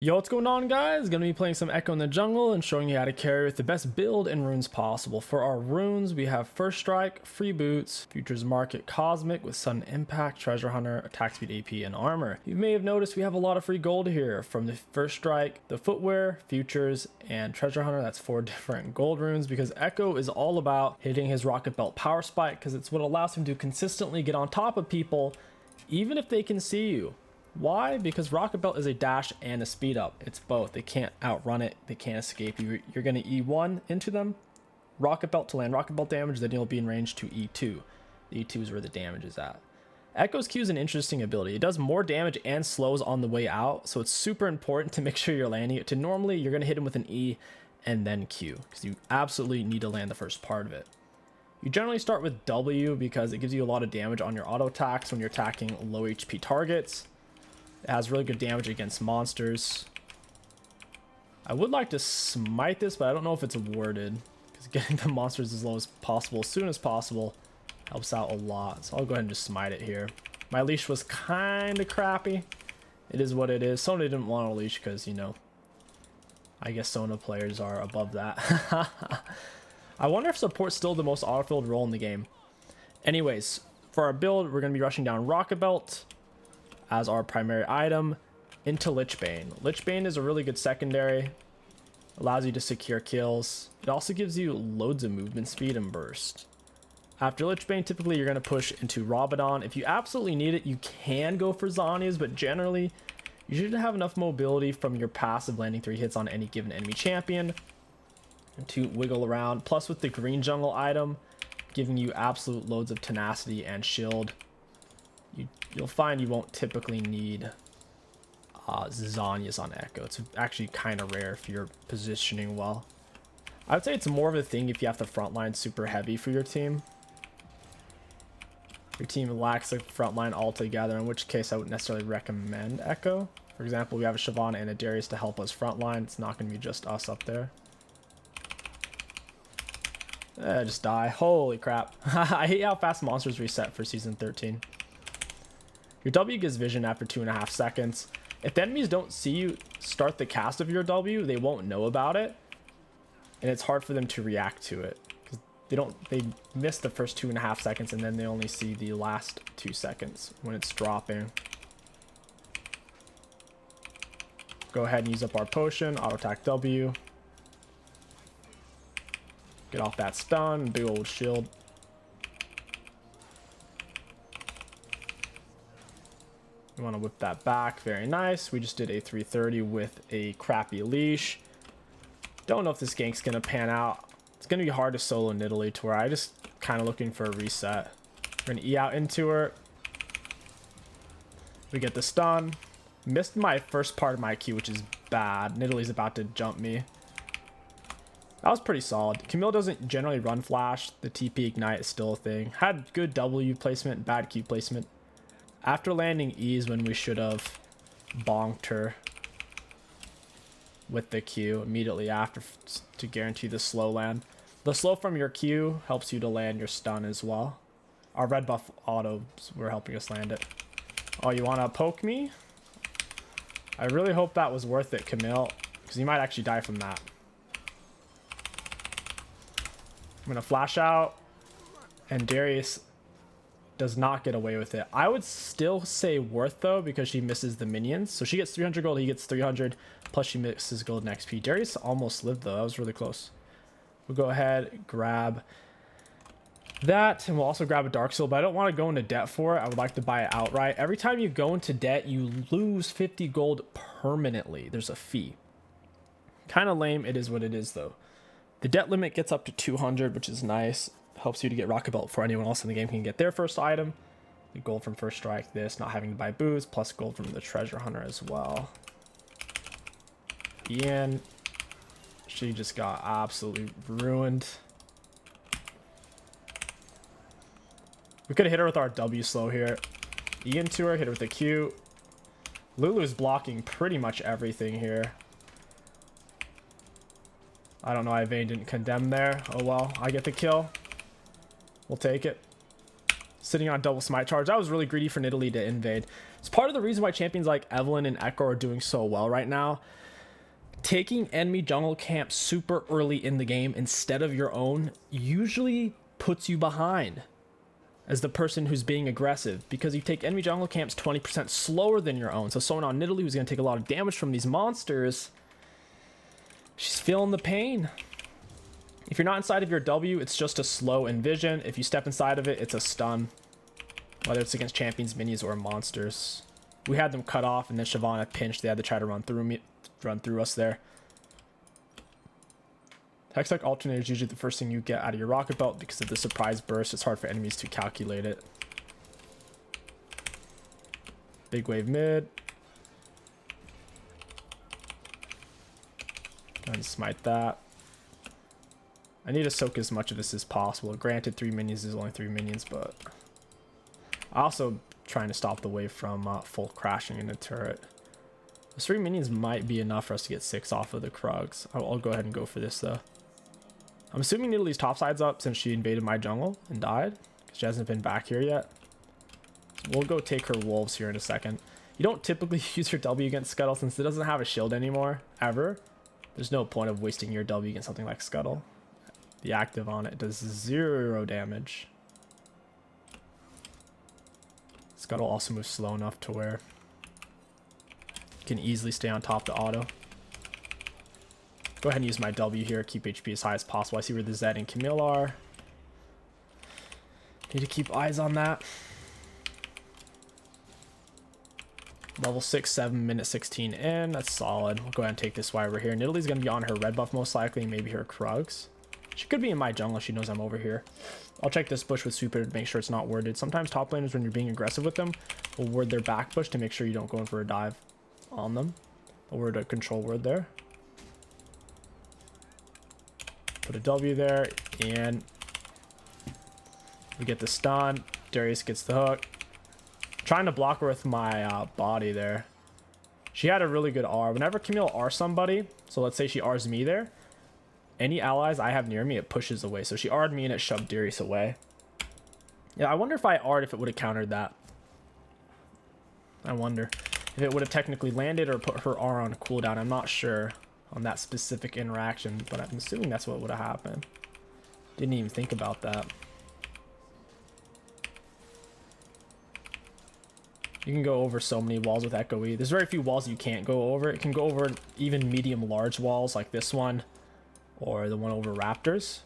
Yo, what's going on, guys? Gonna be playing some Ekko in the jungle and showing you how to carry with the best build and runes possible. For our runes, we have First Strike, Free Boots, Futures Market, Cosmic with Sudden Impact, Treasure Hunter, Attack Speed, AP, and Armor. You may have noticed we have a lot of free gold here from the First Strike, the Footwear, Futures, and Treasure Hunter. That's 4 different gold runes because Ekko is all about hitting his Rocket Belt Power Spike because it's what allows him to consistently get on top of people even if they can see you. Why? Because Rocket Belt is a dash and a speed up. It's both. They can't outrun it. They can't escape you. You're going to E1 into them, Rocket Belt to land Rocket Belt damage, then you'll be in range to E2. The E2 is where the damage is at. Ekko's Q is an interesting ability. It does more damage and slows on the way out, so it's super important to make sure you're landing it. Normally, you're going to hit him with an E and then Q, because you absolutely need to land the first part of it. You generally start with W because it gives you a lot of damage on your auto attacks when you're attacking low HP targets. It has really good damage against monsters. I would like to smite this, but I don't know if it's worded, because getting the monsters as low as possible, as soon as possible, helps out a lot. So I'll go ahead and just smite it here. My leash was kind of crappy. It is what it is. Sona didn't want a leash because, you know, I guess Sona players are above that. I wonder if support's still the most autofilled role in the game. Anyways, for our build, we're going to be rushing down Rocket Belt as our primary item into Lichbane. Lichbane is a really good secondary, allows you to secure kills. It also gives you loads of movement speed and burst. After Lichbane, typically you're going to push into Rabadon. If you absolutely need it, you can go for Zhonya's, but generally you should have enough mobility from your passive landing 3 hits on any given enemy champion to wiggle around. Plus with the green jungle item giving you absolute loads of tenacity and shield, you'll find you won't typically need Zhonya's on Ekko. It's actually kind of rare if you're positioning well. I would say it's more of a thing if you have the front line super heavy for your team. Your team lacks the front line altogether, in which case I wouldn't necessarily recommend Ekko. For example, we have a Shyvana and a Darius to help us front line. It's not going to be just us up there. Just die. Holy crap. I hate how fast monsters reset for season 13. Your W gives vision after 2.5 seconds. If the enemies don't see you start the cast of your W, they won't know about it, and it's hard for them to react to it because they miss the first 2.5 seconds and then they only see the last 2 seconds when it's dropping. Go ahead and use up our potion, auto attack W. Get off that stun, big old shield. We want to whip that back. Very nice. We just did a 330 with a crappy leash. Don't know if this gank's going to pan out. It's going to be hard to solo Nidalee to where I just kind of looking for a reset. We're going to E out into her. We get the stun. Missed my first part of my Q, which is bad. Nidalee's about to jump me. That was pretty solid. Camille doesn't generally run flash. The TP ignite is still a thing. Had good W placement, bad Q placement. After landing E is when we should have bonked her with the Q immediately after to guarantee the slow land. The slow from your Q helps you to land your stun as well. Our red buff autos were helping us land it. Oh, you want to poke me? I really hope that was worth it, Camille, because you might actually die from that. I'm going to flash out, and Darius does not get away with it. I would still say worth though because she misses the minions. So she gets 300 gold, he gets 300, plus she misses gold and XP. Darius almost lived though. That was really close. We'll go ahead, grab that, and we'll also grab a Dark Soul, but I don't want to go into debt for it. I would like to buy it outright. Every time you go into debt, you lose 50 gold permanently. There's a fee. Kind of lame. It is what it is though. The debt limit gets up to 200, which is nice. Helps you to get Rocket Belt before anyone else in the game can get their first item. The gold from First Strike, this, not having to buy boots, plus gold from the Treasure Hunter as well. Ian, she just got absolutely ruined. We could have hit her with our W slow here. Ian to her, hit her with a Q. Lulu's blocking pretty much everything here. I don't know why Vayne didn't condemn there. Oh well, I get the kill. We'll take it. Sitting on double smite charge. That was really greedy for Nidalee to invade. It's part of the reason why champions like Evelynn and Ekko are doing so well right now. Taking enemy jungle camp super early in the game instead of your own usually puts you behind as the person who's being aggressive, because you take enemy jungle camps 20% slower than your own. So someone on Nidalee who's going to take a lot of damage from these monsters, she's feeling the pain. If you're not inside of your W, it's just a slow envision. If you step inside of it, it's a stun, whether it's against champions, minions, or monsters. We had them cut off, and then Shyvana pinched. They had to try to run through us there. Hextech alternator is usually the first thing you get out of your rocket belt because of the surprise burst. It's hard for enemies to calculate it. Big wave mid. Go ahead and smite that. I need to soak as much of this as possible. Granted, 3 minions is only 3 minions, but I also trying to stop the wave from full crashing in the turret. Those 3 minions might be enough for us to get 6 off of the Krugs. I'll go ahead and go for this though. I'm assuming Nidalee's topside's up since she invaded my jungle and died, because she hasn't been back here yet. We'll go take her wolves here in a second. You don't typically use your W against Scuttle since it doesn't have a shield anymore, ever. There's no point of wasting your W against something like Scuttle. The active on it does 0 damage. Scuttle also moves slow enough to where you can easily stay on top of the auto. Go ahead and use my W here, keep HP as high as possible. I see where the Zed and Camille are. Need to keep eyes on that. Level 6, 7, minute 16 in. That's solid. We'll go ahead and take this while we're here. Nidalee's going to be on her red buff most likely, maybe her Krugs. She could be in my jungle if she knows I'm over here. I'll check this bush with Sweeper to make sure it's not worded. Sometimes top laners, when you're being aggressive with them, will word their back bush to make sure you don't go in for a dive on them. I'll word a control word there. Put a W there, and we get the stun. Darius gets the hook. Trying to block her with my body there. She had a really good R. Whenever Camille R somebody, so let's say she R's me there, any allies I have near me, it pushes away. So she R'd me and it shoved Darius away. Yeah, I wonder if I R'd if it would have countered that. I wonder if it would have technically landed or put her R on cooldown. I'm not sure on that specific interaction, but I'm assuming that's what would have happened. Didn't even think about that. You can go over so many walls with Ekko E. There's very few walls you can't go over. It can go over even medium large walls like this one or the one over Raptors.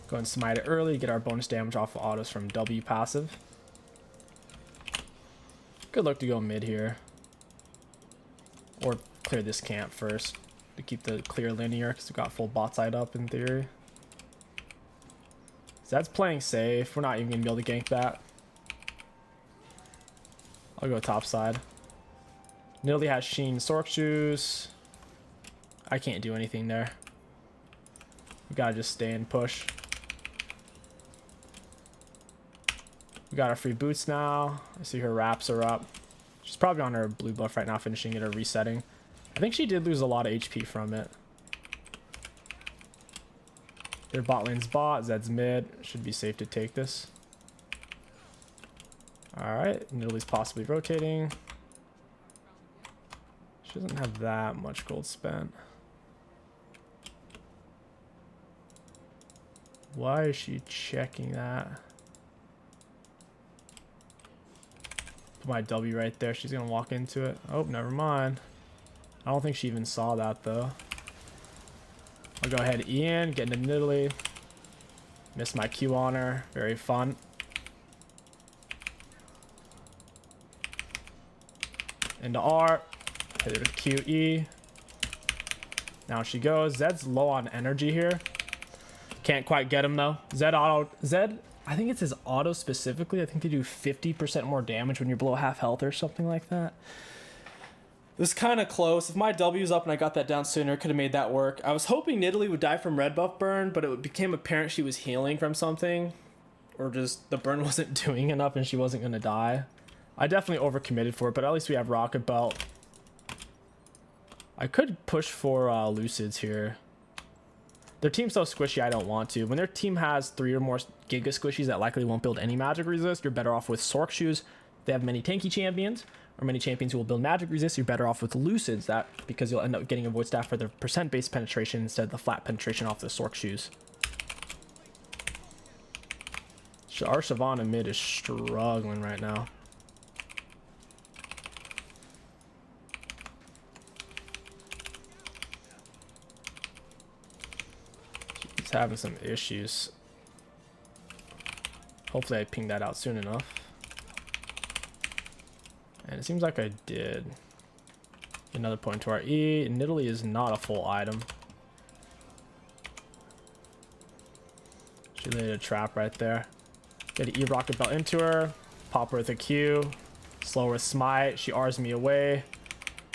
Go and smite it early, get our bonus damage off of autos from W passive. Good luck to go mid here. Or clear this camp first to keep the clear linear because we got full bot side up in theory. So that's playing safe. We're not even going to be able to gank that. I'll go top side. Nidalee has Sheen Sork Shoes. I can't do anything there. We gotta just stay and push. We got our free boots now. I see her wraps are up. She's probably on her blue buff right now, finishing it or resetting. I think she did lose a lot of HP from it. Their bot lane's bot, Zed's mid. Should be safe to take this. Alright, Nidalee's possibly rotating. She doesn't have that much gold spent. Why is she checking that? Put my W right there. She's gonna walk into it. Oh, never mind. I don't think she even saw that though. I'll go ahead, Ian, get into Nidalee. Missed my Q on her. Very fun. Into R. Hit her with QE. Now she goes. Zed's low on energy here. Can't quite get him though. Zed, I think it's his auto specifically. I think they do 50% more damage when you're below half health or something like that. It was kind of close. If my W's up and I got that down sooner, could have made that work. I was hoping Nidalee would die from red buff burn, but it became apparent she was healing from something, or just the burn wasn't doing enough and she wasn't going to die. I definitely overcommitted for it, but at least we have rocket belt. I could push for Lucids here. Their team's so squishy, I don't want to. When their team has 3 or more Giga Squishies that likely won't build any magic resist, you're better off with Sork Shoes. If they have many tanky champions, or many champions who will build magic resist, you're better off with Lucids, that because you'll end up getting a Void Staff for the percent base penetration instead of the flat penetration off the Sork Shoes. Our Shyvana mid is struggling right now. He's having some issues. Hopefully I pinged that out soon enough. And it seems like I did. Another point to our E. Nidalee is not a full item. She laid a trap right there. Get an E rocket belt into her. Pop her with a Q. Slow her with smite. She R's me away.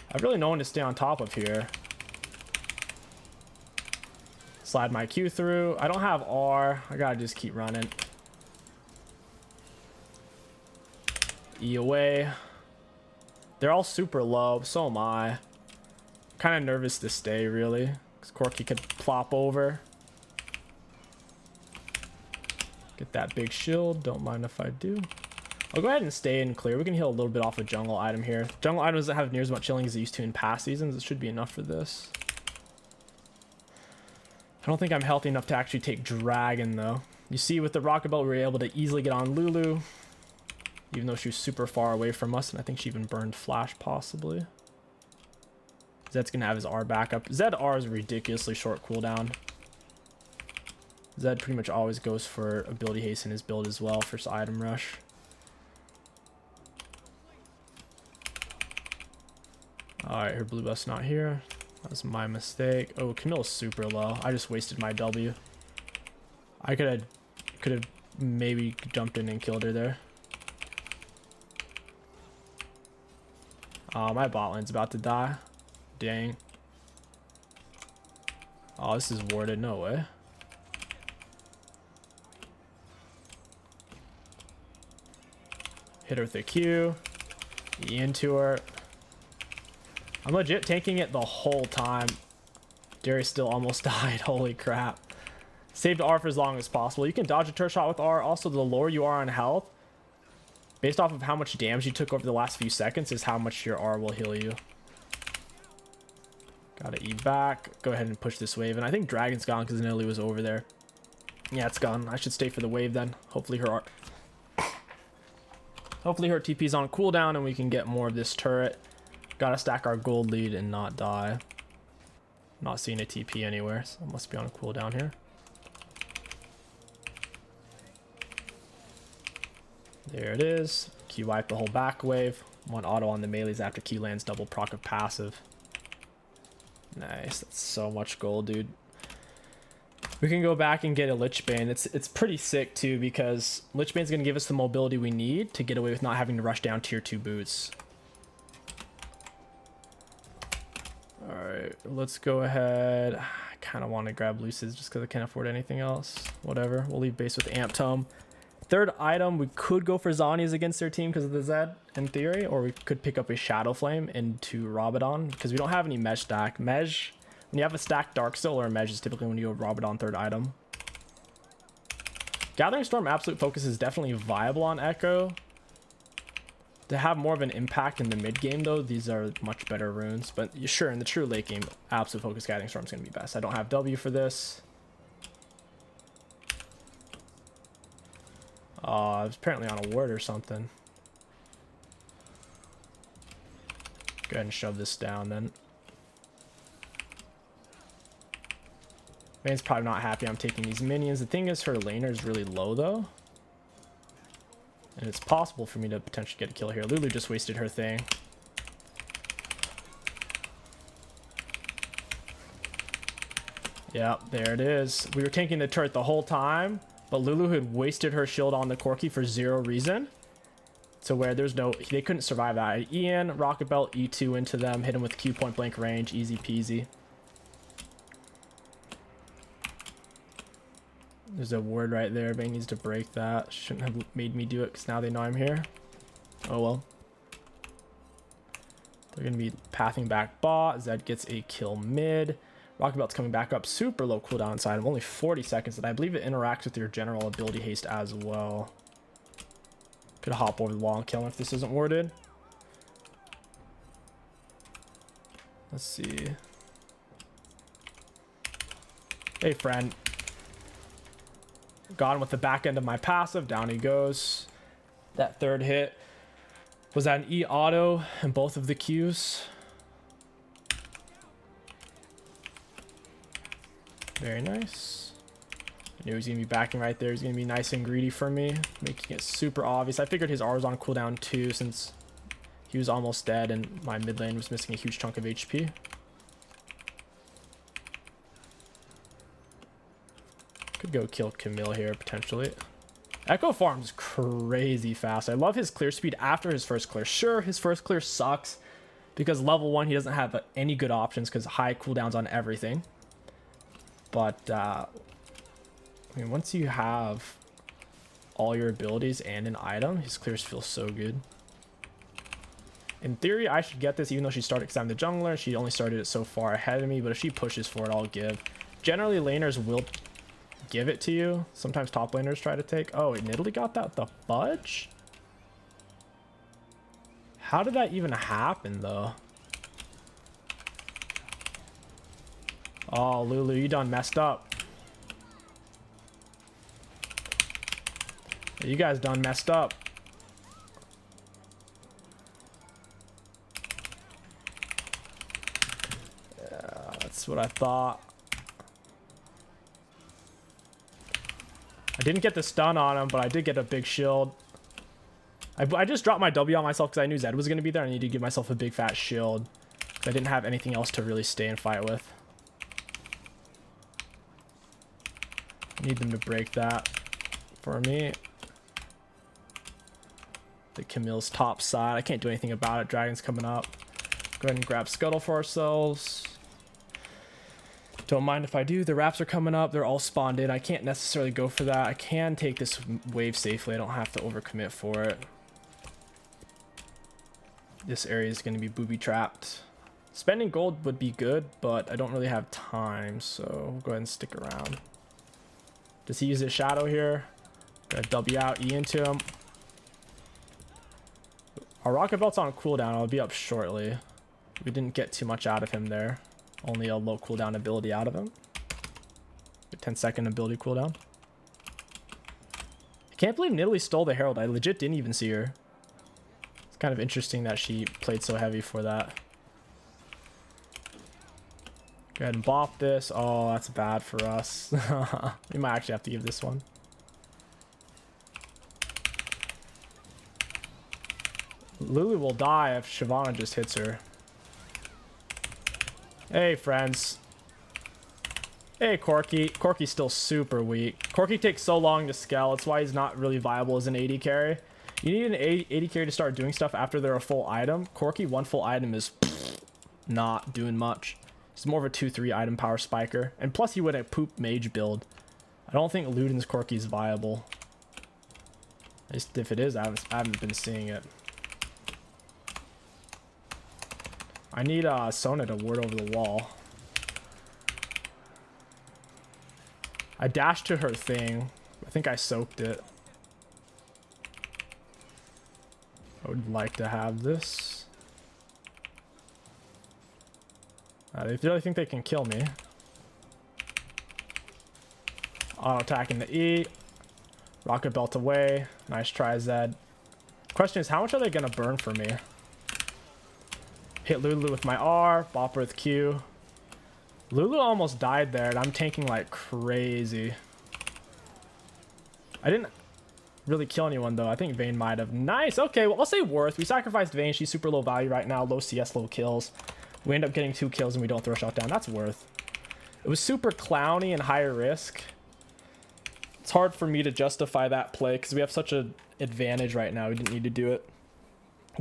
I have really no one to stay on top of here. Slide my Q through. I don't have R. I gotta just keep running. E away. They're all super low. So am I. Kind of nervous to stay, really. Because Corki could plop over. Get that big shield. Don't mind if I do. I'll go ahead and stay and clear. We can heal a little bit off a jungle item here. Jungle item doesn't have near as much healing as they used to in past seasons. It should be enough for this. I don't think I'm healthy enough to actually take Dragon, though. You see, with the Rocket Belt, we were able to easily get on Lulu. Even though she was super far away from us. And I think she even burned Flash, possibly. Zed's going to have his R backup. Zed R is a ridiculously short cooldown. Zed pretty much always goes for ability haste in his build as well for item rush. Alright, her blue buff's not here. That was my mistake. Oh, Camilla's super low. I just wasted my W. I could have maybe jumped in and killed her there. My bot lane's about to die. Dang. Oh, this is warded. No way. Hit her with a Q. E into her. I'm legit tanking it the whole time. Darius still almost died. Holy crap. Saved R for as long as possible. You can dodge a turret shot with R. Also, the lower you are on health, based off of how much damage you took over the last few seconds, is how much your R will heal you. Gotta E back. Go ahead and push this wave. And I think Dragon's gone because Nidalee was over there. Yeah, it's gone. I should stay for the wave then. Hopefully her TP's on cooldown and we can get more of this turret. Gotta stack our gold lead and not die. Not seeing a TP anywhere, so it must be on a cooldown here. There it is. Q wipe the whole back wave. One auto on the melees after Q lands double proc of passive. Nice. That's so much gold, dude. We can go back and get a Lich Bane. It's pretty sick too because Lich Bane's gonna give us the mobility we need to get away with not having to rush down tier 2 boots. Alright, let's go ahead. I kind of want to grab Lucids just because I can't afford anything else. Whatever, we'll leave base with Amp Tome. Third item, we could go for Zhonya's against their team because of the Zed in theory, or we could pick up a Shadow Flame into Rabadon because we don't have any Mej stack. Mej, when you have a stacked Darksteel or a Mej is typically when you go Rabadon third item. Gathering Storm Absolute Focus is definitely viable on Ekko. To have more of an impact in the mid game though, these are much better runes. But sure, in the true late game, Absolute Focus Gathering Storm is going to be best. I don't have W for this. I was apparently on a ward or something. Go ahead and shove this down then. Vayne's probably not happy I'm taking these minions. The thing is, her laner is really low though. And it's possible for me to potentially get a kill here. Lulu just wasted her thing. Yep, there it is. We were tanking the turret the whole time, but Lulu had wasted her shield on the Corki for zero reason. So where there's no, they couldn't survive that. Ian, Rocket Belt, E2 into them, hit him with Q point blank range, easy peasy. There's a ward right there. Vayne needs to break that. Shouldn't have made me do it because now they know I'm here. Oh well. They're going to be pathing back bot. Zed gets a kill mid. Rocket Belt's coming back up. Super low cooldown inside of only 40 seconds. And I believe it interacts with your general ability haste as well. Could hop over the wall and kill him if this isn't warded. Let's see. Hey, friend. Got him with the back end of my passive. Down he goes. That third hit was that an E auto in both of the Qs. Very nice. I knew he was going to be backing right there. He's going to be nice and greedy for me, making it super obvious. I figured his R was on cooldown too, since he was almost dead and my mid lane was missing a huge chunk of HP. Could go kill Camille here, potentially. Ekko farms crazy fast. I love his clear speed after his first clear. Sure, his first clear sucks because level 1 he doesn't have any good options because high cooldowns on everything. But I mean, once you have all your abilities and an item, his clears feel so good. In theory, I should get this even though she started because I'm the jungler. She only started it so far ahead of me, but if she pushes for it, I'll give. Generally, laners will give it to you. Sometimes top laners try to take. Oh, and Italy got that? The fudge? How did that even happen, though? Oh, Lulu, you done messed up. You guys done messed up. Yeah, that's what I thought. I didn't get the stun on him, but I did get a big shield. I just dropped my W on myself because I knew Zed was going to be there. I needed to give myself a big fat shield. I didn't have anything else to really stay and fight with. I need them to break that for me. The Camille's top side. I can't do anything about it. Dragon's coming up. Go ahead and grab Scuttle for ourselves. Don't mind if I do. The wraps are coming up. They're all spawned in. I can't necessarily go for that. I can take this wave safely. I don't have to overcommit for it. This area is going to be booby trapped. Spending gold would be good, but I don't really have time, so we'll go ahead and stick around. Does he use his shadow here? Gonna W out, E into him. Our rocket belt's on cooldown. I'll be up shortly. We didn't get too much out of him there. Only a low cooldown ability out of him. A 10-second ability cooldown. I can't believe Nidalee stole the Herald. I legit didn't even see her. It's kind of interesting that she played so heavy for that. Go ahead and bop this. Oh, that's bad for us. We might actually have to give this one. Lulu will die if Shyvana just hits her. Hey, friends. Hey, Corki. Corki's still super weak. Corki takes so long to scale. That's why he's not really viable as an AD carry. You need an AD carry to start doing stuff after they're a full item. Corki, one full item is not doing much. He's more of a 2-3 item power spiker. And plus he would a poop mage build. I don't think Luden's Corki is viable. At least if it is, I haven't been seeing it. I need Sona to ward over the wall. I dashed to her thing. I think I soaked it. I would like to have this. They really think they can kill me. Auto attacking the E. Rocket belt away. Nice try, Zed. Question is, how much are they gonna burn for me? Hit Lulu with my R. Bop her with Q. Lulu almost died there, and I'm tanking like crazy. I didn't really kill anyone, though. I think Vayne might have. Nice. Okay, well, I'll say worth. We sacrificed Vayne. She's super low value right now. Low CS, low kills. We end up getting 2 kills, and we don't throw a shot down. That's worth. It was super clowny and higher risk. It's hard for me to justify that play because we have such an advantage right now. We didn't need to do it.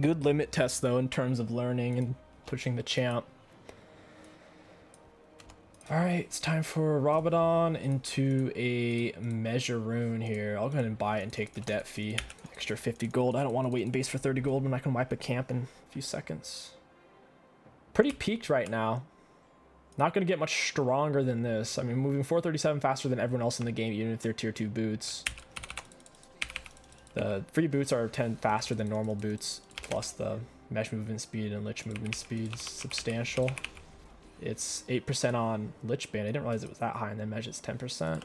Good limit test, though, in terms of learning and pushing the champ. Alright, it's time for Rabadon into a measure rune here. I'll go ahead and buy it and take the debt fee. Extra 50 gold. I don't want to wait in base for 30 gold when I can wipe a camp in a few seconds. Pretty peaked right now. Not going to get much stronger than this. I mean, moving 437 faster than everyone else in the game, even if they're tier 2 boots. The free boots are 10 faster than normal boots, plus the mesh movement speed and lich movement speed is substantial. It's 8% on lich band. I didn't realize it was that high, and then mesh is 10%.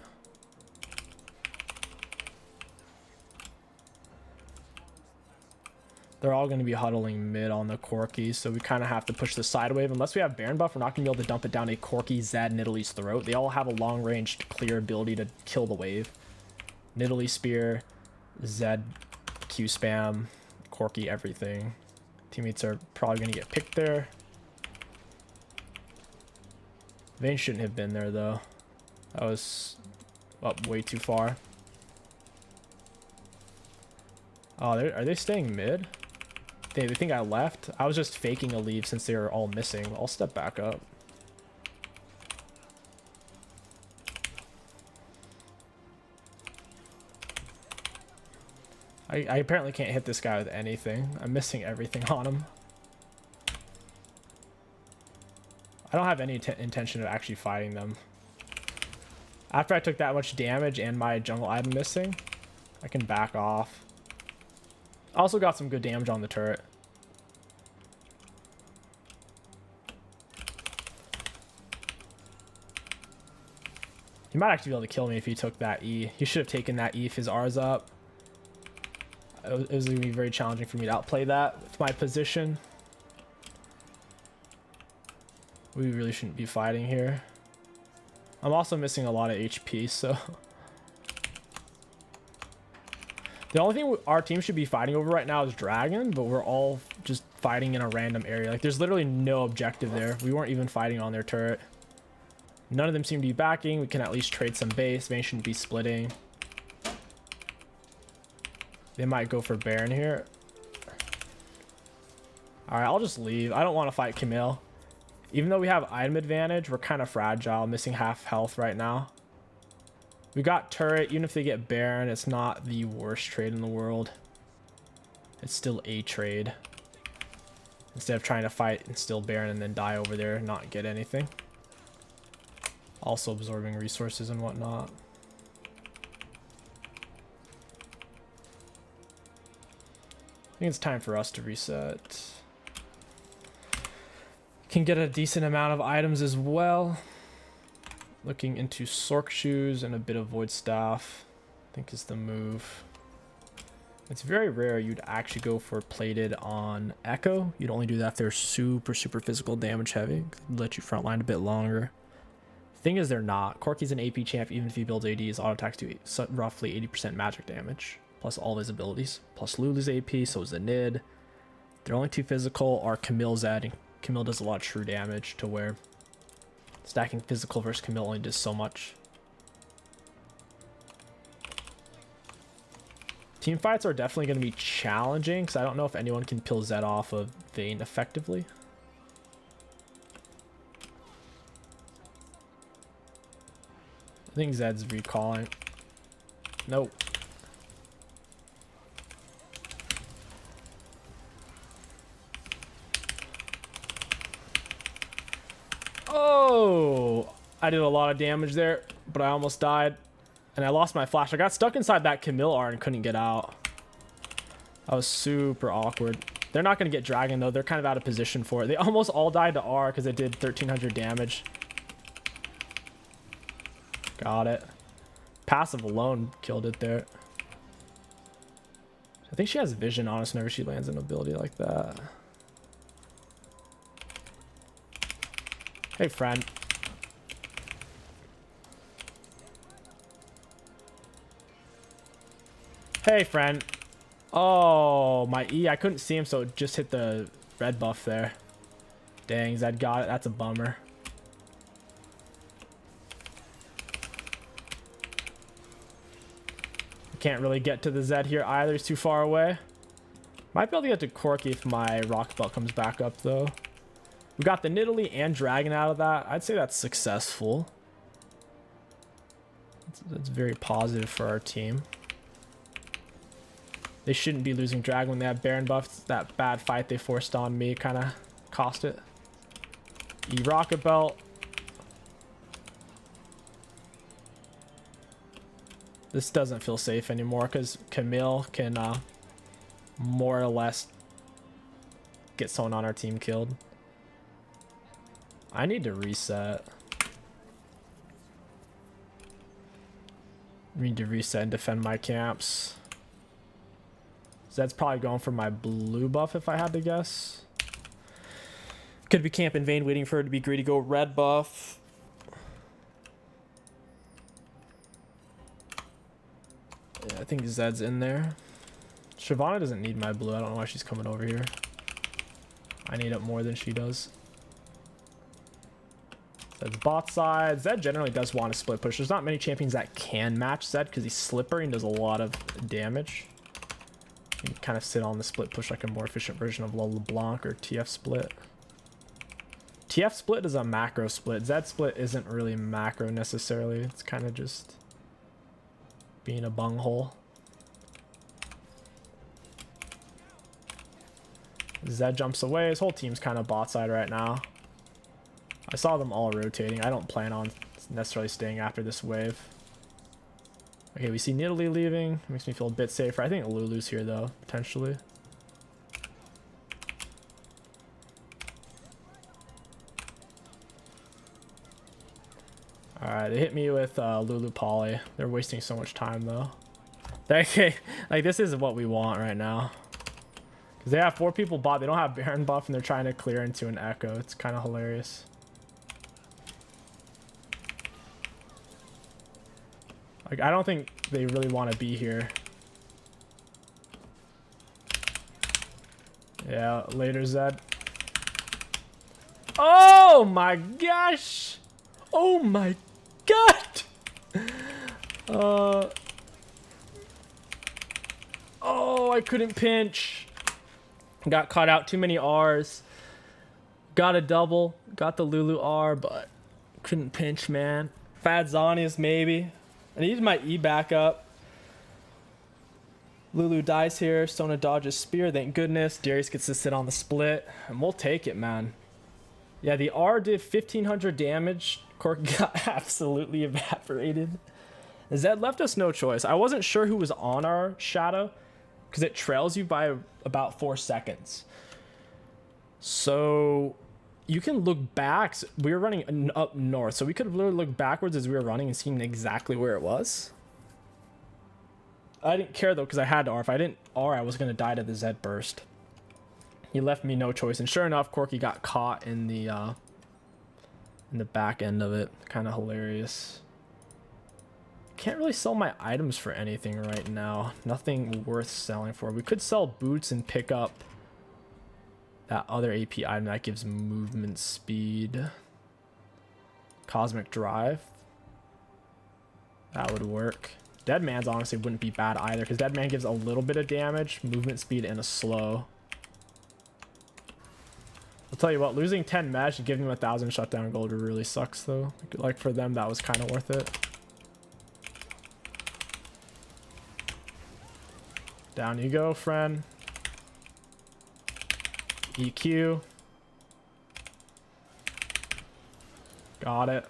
They're all going to be huddling mid on the Corki, so we kind of have to push the side wave. Unless we have Baron buff, we're not going to be able to dump it down a Corki, Zed, Nidalee throat. They all have a long-range clear ability to kill the wave. Nidalee Spear, Zed, Q spam, Corki, everything. Teammates are probably going to get picked there. Vayne shouldn't have been there, though. That was up way too far. Oh, are they staying mid? They think I left? I was just faking a leave since they were all missing. I'll step back up. I apparently can't hit this guy with anything. I'm missing everything on him. I don't have any intention of actually fighting them. After I took that much damage and my jungle item missing, I can back off. Also got some good damage on the turret. He might actually be able to kill me if he took that E. He should have taken that E if his R's up. It was going to be very challenging for me to outplay that with my position. We really shouldn't be fighting here. I'm also missing a lot of HP, so... The only thing our team should be fighting over right now is Dragon, but we're all just fighting in a random area. Like, there's literally no objective there. We weren't even fighting on their turret. None of them seem to be backing. We can at least trade some base. Vayne shouldn't be splitting. They might go for Baron here. Alright, I'll just leave. I don't want to fight Camille. Even though we have item advantage, we're kind of fragile. Missing half health right now. We got turret. Even if they get Baron, it's not the worst trade in the world. It's still a trade. Instead of trying to fight and steal Baron and then die over there and not get anything. Also absorbing resources and whatnot. I think it's time for us to reset. Can get a decent amount of items as well. Looking into Sork shoes and a bit of Void Staff, I think is the move. It's very rare you'd actually go for plated on Ekko. You'd only do that if they're super physical damage heavy. Let you frontline a bit longer. Thing is, they're not. Corki's an AP champ. Even if he builds AD, his auto attacks do roughly 80% magic damage, plus all his abilities. Plus Lulu's AP, so is the Nid. They're only too physical. Are Camille's Zed, and Camille does a lot of true damage to where stacking physical versus Camille only does so much. Team fights are definitely going to be challenging because I don't know if anyone can peel Zed off of Vayne effectively. I think Zed's recalling. Nope. Oh! I did a lot of damage there, but I almost died. And I lost my flash. I got stuck inside that Camille R and couldn't get out. That was super awkward. They're not going to get Dragon, though. They're kind of out of position for it. They almost all died to R because it did 1300 damage. Got it. Passive alone killed it there. I think she has vision on us whenever she lands an ability like that. Hey, friend. Hey, friend. Oh, my E. I couldn't see him, so it just hit the red buff there. Dang, Zed got it. That's a bummer. Can't really get to the Zed here either. He's too far away. Might be able to get to Corki if my rock belt comes back up, though. We got the Nidalee and Dragon out of that. I'd say that's successful. That's very positive for our team. They shouldn't be losing Dragon when they have Baron buffs. That bad fight they forced on me kind of cost it. E rocket belt. This doesn't feel safe anymore because Camille can more or less get someone on our team killed. I need to reset. I need to reset and defend my camps. Zed's probably going for my blue buff if I had to guess. Could be camp in vain waiting for her to be greedy. Go red buff. Yeah, I think Zed's in there. Shyvana doesn't need my blue. I don't know why she's coming over here. I need it more than she does. Zed's bot side. Zed generally does want to split push. There's not many champions that can match Zed because he's slippery and does a lot of damage. You can kind of sit on the split push like a more efficient version of LeBlanc or TF split. TF split is a macro split. Zed split isn't really macro necessarily. It's kind of just being a bunghole. Zed jumps away. His whole team's kind of bot side right now. I saw them all rotating. I don't plan on necessarily staying after this wave. Okay, we see Nidalee leaving. Makes me feel a bit safer. I think Lulu's here though, potentially. Alright, they hit me with Lulu Poly. They're wasting so much time though. Okay, like this is what we want right now. Because they have 4 people bot. They don't have Baron buff and they're trying to clear into an Ekko. It's kind of hilarious. Like, I don't think they really want to be here. Yeah, later, Zed. Oh my gosh! Oh my god! Oh, I couldn't pinch. Got caught out. Too many R's. Got a double. Got the Lulu R, but couldn't pinch, man. Fad Zanias, maybe. I need my E back up. Lulu dies here. Sona dodges spear. Thank goodness. Darius gets to sit on the split. And we'll take it, man. Yeah, the R did 1,500 damage. Cork got absolutely evaporated. Zed left us no choice. I wasn't sure who was on our shadow because it trails you by about 4 seconds. So you can look back. We were running up north, so we could have literally looked backwards as we were running and seen exactly where it was. I didn't care though because I had to R. If I didn't R, I was going to die to the Zed burst. He left me no choice, and sure enough, Corky got caught in the back end of it. Kind of hilarious. Can't really sell my items for anything right now. Nothing worth selling for. We could sell boots and pick up that other AP item that gives movement speed. Cosmic Drive. That would work. Dead Man's honestly wouldn't be bad either because Dead Man gives a little bit of damage, movement speed, and a slow. I'll tell you what, losing 10 mesh and giving them 1,000 shutdown gold really sucks though. Like for them, that was kind of worth it. Down you go, friend. EQ. Got it.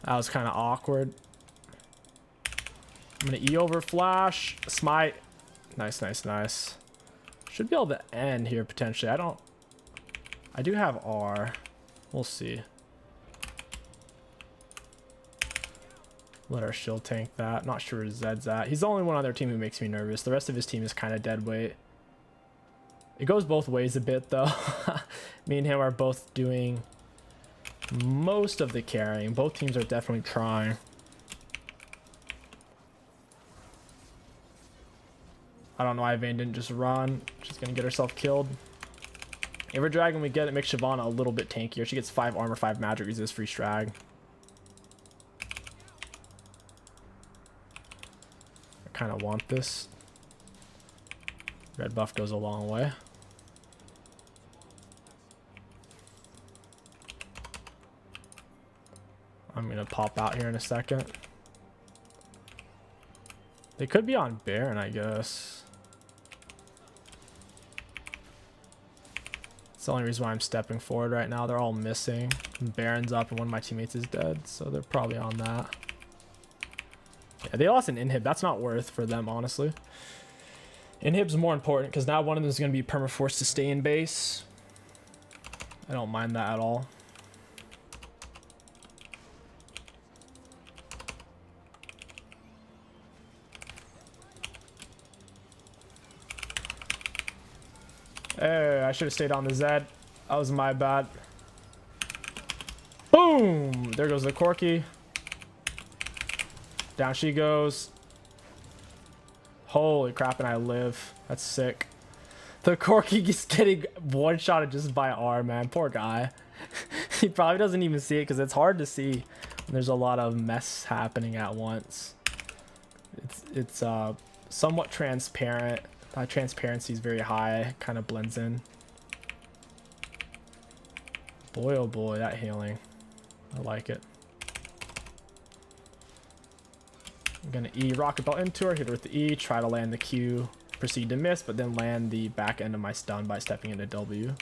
That was kind of awkward. I'm gonna E over flash. Smite. Nice, nice, nice. Should be able to end here potentially. I do have R. We'll see. Let our shield tank that. Not sure where Zed's at. He's the only one on their team who makes me nervous. The rest of his team is kind of dead weight. It goes both ways a bit though. Me and him are both doing most of the carrying. Both teams are definitely trying. I don't know why Vayne didn't just run. She's gonna get herself killed. Every dragon we get, it makes Shyvana a little bit tankier. She gets 5 armor, 5 magic resist, free strag. I kind of want this. Red buff goes a long way. I'm gonna pop out here in a second. They could be on Baron, I guess. It's the only reason why I'm stepping forward right now. They're all missing. Baron's up and one of my teammates is dead, so they're probably on that. Yeah, they lost an inhib. That's not worth for them, honestly. Inhib's more important because now one of them is going to be permaforced to stay in base. I don't mind that at all. Hey, I should have stayed on the Zed. That was my bad. Boom! There goes the Corki. Down she goes. Holy crap, and I live. That's sick. The Corki is getting one-shotted just by R, man. Poor guy. He probably doesn't even see it because it's hard to see when there's a lot of mess happening at once. It's somewhat transparent. Transparency is very high. Kind of blends in. Boy, oh boy, that healing. I like it. I'm gonna E rocket belt into her, hit her with the E, try to land the Q, proceed to miss, but then land the back end of my stun by stepping into W.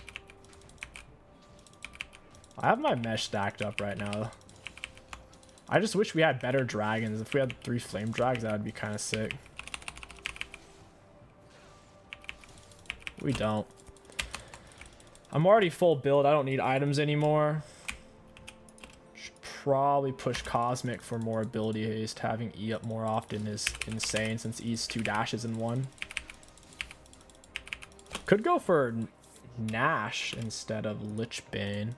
I have my mesh stacked up right now. I just wish we had better dragons. If we had 3 flame drags, that would be kind of sick. We don't. I'm already full build. I don't need items anymore. Should probably push Cosmic for more ability haste. Having E up more often is insane since E's 2 dashes in 1. Could go for Nash instead of Lichbane.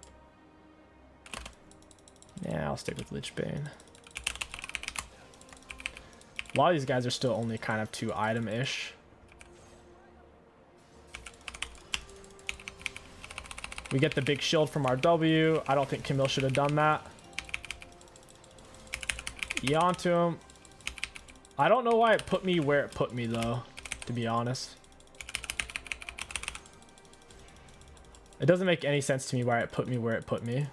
Yeah, I'll stick with Lichbane. A lot of these guys are still only kind of 2 item-ish. We get the big shield from our W. I don't think Camille should have done that. E onto him. I don't know why it put me where it put me, though, to be honest. It doesn't make any sense to me why it put me where it put me.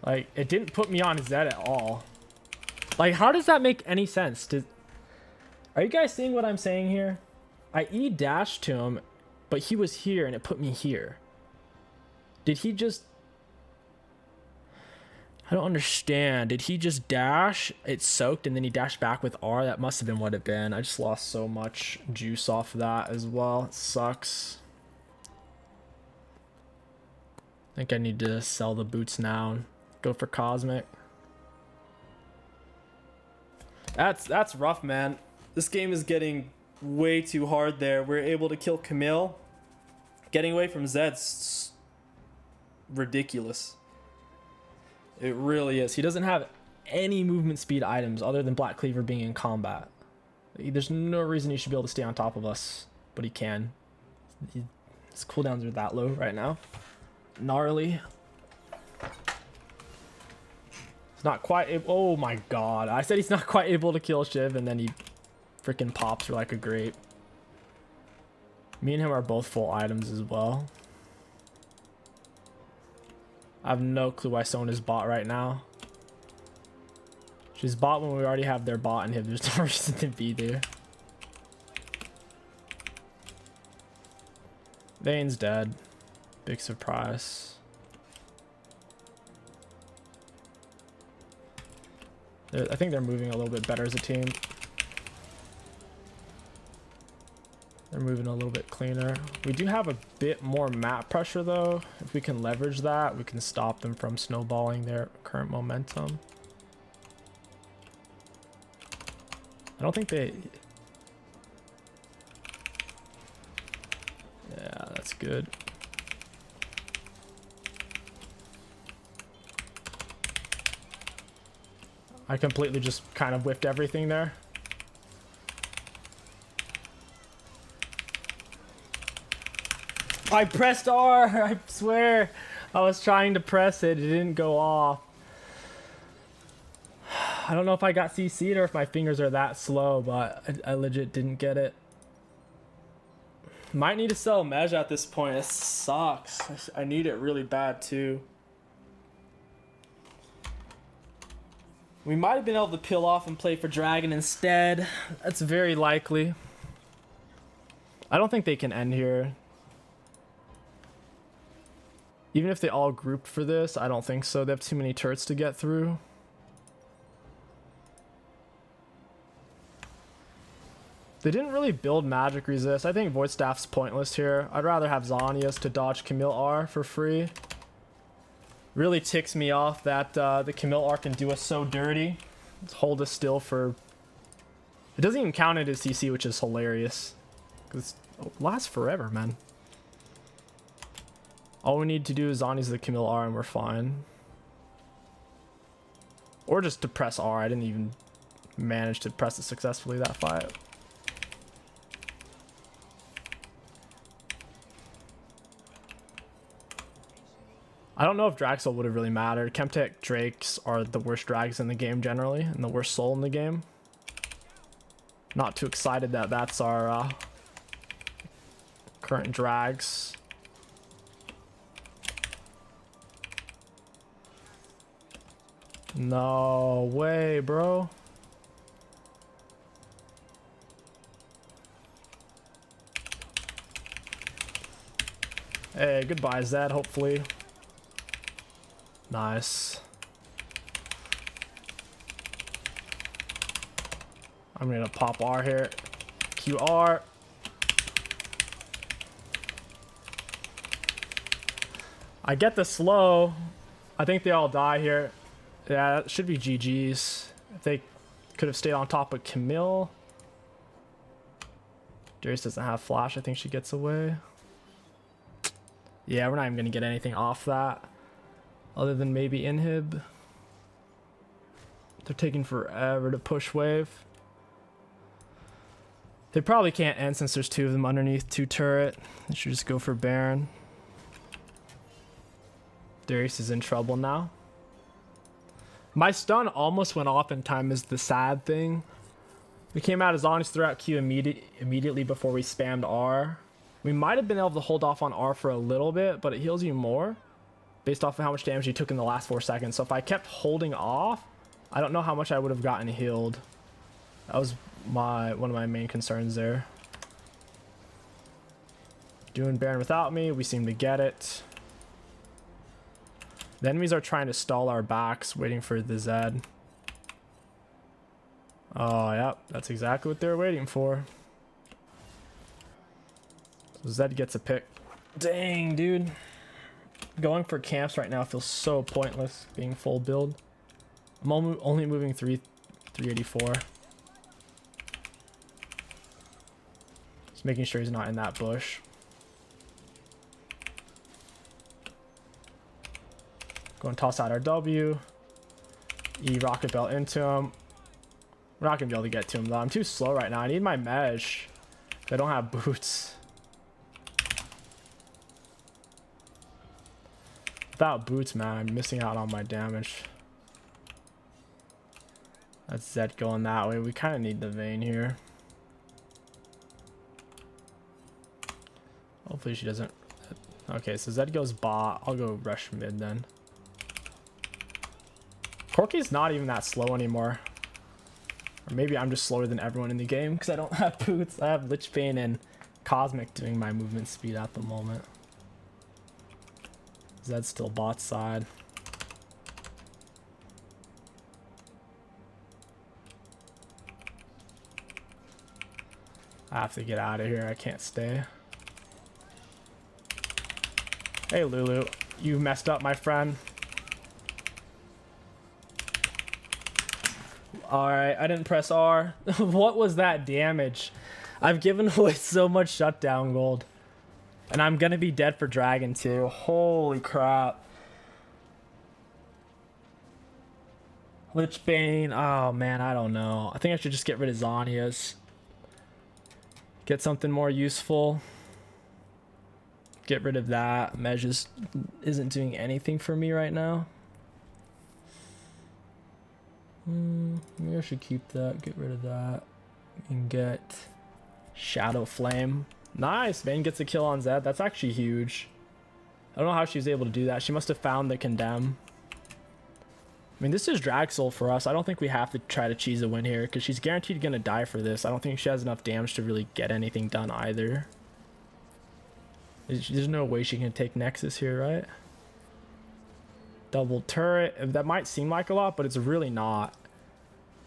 Like, it didn't put me on Zed at all. Like, how does that make any sense? Are you guys seeing what I'm saying here? I E dashed to him, but he was here and it put me here. Did he just... I don't understand. Did he just dash? It soaked and then he dashed back with R? That must have been what it been. I just lost so much juice off of that as well. It sucks. I think I need to sell the boots now and go for Cosmic. That's rough, man. This game is getting way too hard there. We're able to kill Camille. Getting away from Zed's ridiculous. It really is. He doesn't have any movement speed items other than Black Cleaver being in combat. There's no reason he should be able to stay on top of us, but he can. His cooldowns are that low right now. Gnarly. He's not quite oh my god. I said he's not quite able to kill Shiv and then he freaking pops her like a grape. Me and him are both full items as well. I have no clue why someone is bot right now. She's bot when we already have their bot and him. There's no reason to be there. Vayne's dead. Big surprise. I think they're moving a little bit better as a team. They're moving a little bit cleaner. We do have a bit more map pressure though. If we can leverage that, we can stop them from snowballing their current momentum. I don't think they... Yeah, that's good. I completely just kind of whiffed everything there. I pressed R, I swear. I was trying to press it, it didn't go off. I don't know if I got CC'd or if my fingers are that slow, but I legit didn't get it. Might need to sell Mej at this point, it sucks. I need it really bad too. We might have been able to peel off and play for Dragon instead. That's very likely. I don't think they can end here. Even if they all grouped for this, I don't think so. They have too many turrets to get through. They didn't really build magic resist. I think Void Staff's pointless here. I'd rather have Zhonya's to dodge Camille R for free. Really ticks me off that the Camille R can do us so dirty. Let's hold us still for... It doesn't even count into CC, which is hilarious. Because it lasts forever, man. All we need to do is Zhonya's the Camille R and we're fine. Or just to press R. I didn't even manage to press it successfully that fight. I don't know if Dragsoul would have really mattered. Chemtech Drakes are the worst drags in the game generally, and the worst soul in the game. Not too excited that that's our current drags. No way, bro. Hey, goodbye, Zed, hopefully. Nice. I'm gonna pop R here. QR. I get the slow. I think they all die here. Yeah, that should be GG's. If they could have stayed on top of Camille. Darius doesn't have flash. I think she gets away. Yeah, we're not even gonna get anything off that. Other than maybe inhib. They're taking forever to push wave. They probably can't end since there's two of them underneath 2 turret. They should just go for Baron. Darius is in trouble now. My stun almost went off in time is the sad thing. We came out as honest throughout Q immediately before we spammed R. We might have been able to hold off on R for a little bit, but it heals you more based off of how much damage you took in the last 4 seconds. So if I kept holding off, I don't know how much I would have gotten healed. That was one of my main concerns there. Doing Baron without me, we seem to get it. The enemies are trying to stall our backs, waiting for the Zed. Oh, yep, that's exactly what they were waiting for. So Zed gets a pick. Dang, dude. Going for camps right now feels so pointless, being full build. I'm only moving 384. Just making sure he's not in that bush. Go and toss out our W. E rocket belt into him. We're not gonna be able to get to him though. I'm too slow right now. I need my mesh. I don't have boots. Without boots, man, I'm missing out on my damage. That's Zed going that way. We kind of need the Vayne here. Hopefully she doesn't. Okay, so Zed goes bot. I'll go rush mid then. Corki's not even that slow anymore. Or maybe I'm just slower than everyone in the game because I don't have boots. I have Lich Bane and Cosmic doing my movement speed at the moment. Zed's still bot side. I have to get out of here. I can't stay. Hey, Lulu. You messed up, my friend. Alright, I didn't press R. What was that damage? I've given away so much shutdown gold. And I'm gonna be dead for Dragon too. Holy crap. Lich Bane. Oh man, I don't know. I think I should just get rid of Zhonya's. Get something more useful. Get rid of that. Mej isn't doing anything for me right now. Maybe I should keep that. Get rid of that. And get Shadow Flame. Nice. Vayne gets a kill on Zed. That's actually huge. I don't know how she was able to do that. She must have found the Condemn. I mean, this is Dragsoul for us. I don't think we have to try to cheese a win here because she's guaranteed going to die for this. I don't think she has enough damage to really get anything done either. There's no way she can take Nexus here, right? Double turret. That might seem like a lot, but it's really not.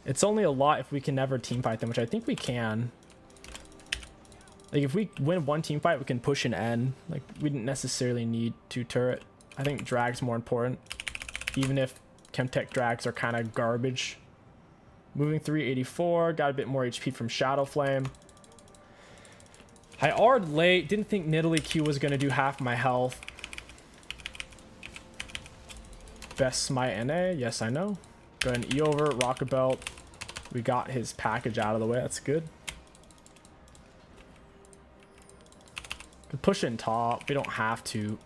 It's only a lot if we can never team fight them, which I think we can. Like, if we win one team fight, we can push an N. Like, we didn't necessarily need 2 turret. I think drag's more important, even if Chemtech drags are kind of garbage. Moving 384, got a bit more HP from Shadow Flame. I R'd late, didn't think Nidalee Q was going to do half my health. Best smite NA, yes I know. Go ahead and E over, Rocket Belt. We got his package out of the way, that's good. Could push in top, we don't have to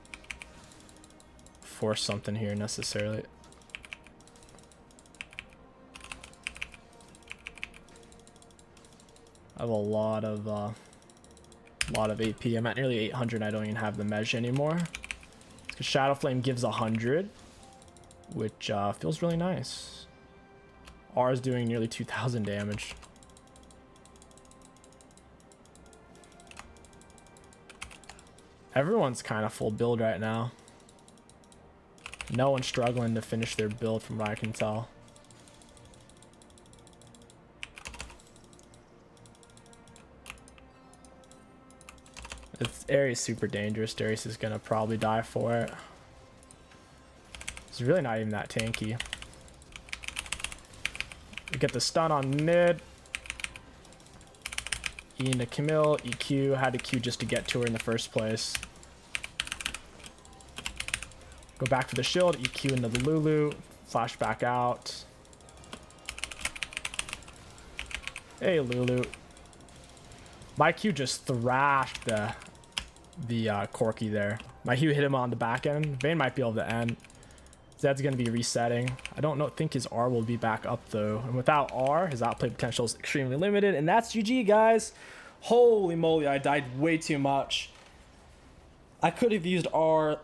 force something here necessarily. I have a lot of AP. I'm at nearly 800. I don't even have the mesh anymore. Because Shadow Flame gives 100, which feels really nice. R is doing nearly 2,000 damage. Everyone's kind of full build right now. No one's struggling to finish their build from what I can tell. This Ares is super dangerous. Darius is gonna probably die for it. It's really not even that tanky. We get the stun on mid. E into Camille, EQ, had to Q just to get to her in the first place. Go back for the shield, EQ into the Lulu, flash back out. Hey Lulu. My Q just thrashed the Corki there. My Q hit him on the back end. Vayne might be able to end. Zed's going to be resetting. I don't think his R will be back up though. And without R, his outplay potential is extremely limited. And that's GG, guys. Holy moly, I died way too much. I could have used R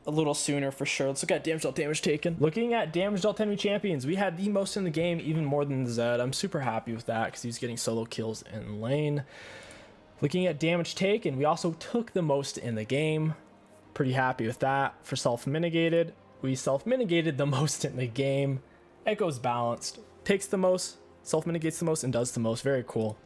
a little sooner for sure. Let's look at damage dealt, damage taken. Looking at damage dealt enemy champions, we had the most in the game, even more than Zed. I'm super happy with that because he's getting solo kills in lane. Looking at damage taken, we also took the most in the game. Pretty happy with that. For self-mitigated, we self-mitigated the most in the game. Ekko's balanced. Takes the most, self-mitigates the most, and does the most. Very cool.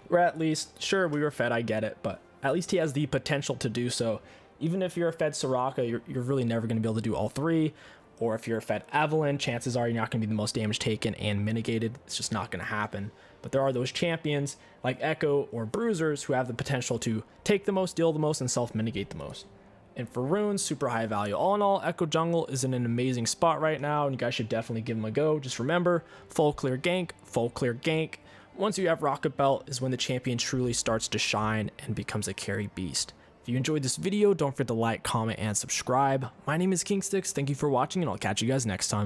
We're at least, sure, we were fed, I get it, but at least he has the potential to do so. Even if you're a fed Soraka, you're really never going to be able to do all three. Or if you're a fed Evelynn, chances are you're not going to be the most damage taken and mitigated. It's just not going to happen. But there are those champions like Ekko or Bruisers who have the potential to take the most, deal the most, and self-mitigate the most. And for runes, super high value. All in all, Ekko jungle is in an amazing spot right now, and you guys should definitely give him a go. Just remember, full clear gank, full clear gank. Once you have Rocket Belt is when the champion truly starts to shine and becomes a carry beast. If you enjoyed this video, don't forget to like, comment, and subscribe. My name is Kingsticks. Thank you for watching, and I'll catch you guys next time.